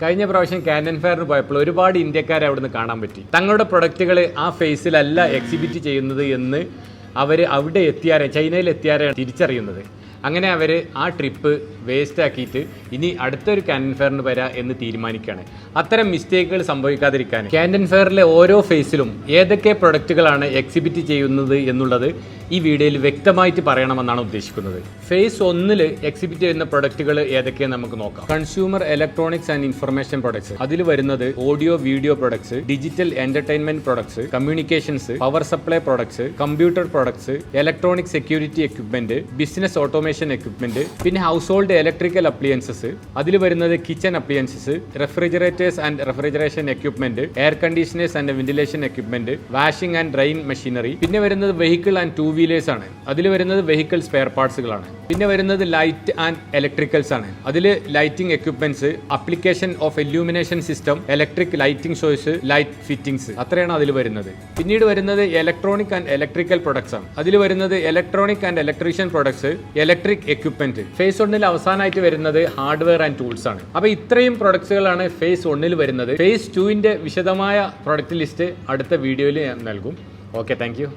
കഴിഞ്ഞ പ്രാവശ്യം കാനൻ ഫെയറിന് പോയപ്പോൾ ഒരുപാട് ഇന്ത്യക്കാരെ അവിടുന്ന് കാണാൻ പറ്റി. തങ്ങളുടെ പ്രൊഡക്റ്റുകൾ ആ ഫേസിലല്ല എക്സിബിറ്റ് ചെയ്യുന്നത് എന്ന് അവർ അവിടെ എത്തിയാരെ, ചൈനയിൽ എത്തിയാരെ തിരിച്ചറിയുന്നത്. അങ്ങനെ അവർ ആ ട്രിപ്പ് വേസ്റ്റ് ആക്കിയിട്ട് ഇനി അടുത്തൊരു കാനൻ ഫെയറിന് വരാം എന്ന് തീരുമാനിക്കുകയാണ്. അത്തരം മിസ്റ്റേക്കുകൾ സംഭവിക്കാതിരിക്കാൻ കാനൻ ഫെയറിലെ ഓരോ ഫേസിലും ഏതൊക്കെ പ്രൊഡക്റ്റുകളാണ് എക്സിബിറ്റ് ചെയ്യുന്നത് എന്നുള്ളത് ഈ വീഡിയോയിൽ വ്യക്തമായിട്ട് പറയണമെന്നാണ് ഉദ്ദേശിക്കുന്നത്. ഫേസ് 1 എക്സിബിറ്റ് ചെയ്യുന്ന പ്രൊഡക്റ്റുകൾ ഏതൊക്കെയെന്ന് നമുക്ക് നോക്കാം. Consumer electronics and information products. അതിൽ വരുന്നത് audio video products, digital entertainment products, communications, power supply products, computer products, electronic security equipment, business automation equipment, പിന്നെ ഹൗസ് ഹോൾഡ് ഇലക്ട്രിക്കൽ അപ്ലിയൻസസ്. അതിൽ വരുന്നത് kitchen appliances, refrigerators and refrigeration equipment, air conditioners and ventilation equipment, washing and drying machinery. പിന്നെ വരുന്നത് vehicle and 2 wheelers ആണ്. അതിൽ വരുന്നത് vehicle spare പാർട്സുകളാണ്. പിന്നെ വരുന്നത് ലൈറ്റ് ആൻഡ് ഇലക്ട്രിക്കൽസ് ആണ്. അതിൽ lighting equipments, application of illumination system, electric lighting source, light fittings, അത്രയാണ് അതിൽ വരുന്നത്. പിന്നീട് വരുന്നത് ഇലക്ട്രോണിക് ആൻഡ് ഇലക്ട്രിക്കൽ പ്രൊഡക്ട്സ് ആണ്. അതിൽ വരുന്നത് electronic and electrician products, electric equipment. Phase 1 അവസാനമായിട്ട് വരുന്നത് ഹാർഡ്വെയർ ആൻഡ് ടൂൾസ് ആണ്. അപ്പോൾ ഇത്രയും പ്രൊഡക്ട്സുകളാണ് ഫേസ് 1 വരുന്നത്. ഫേസ് 2 വിശദമായ പ്രൊഡക്റ്റ് ലിസ്റ്റ് അടുത്ത വീഡിയോയിൽ ഞാൻ നൽകും. Okay, thank you.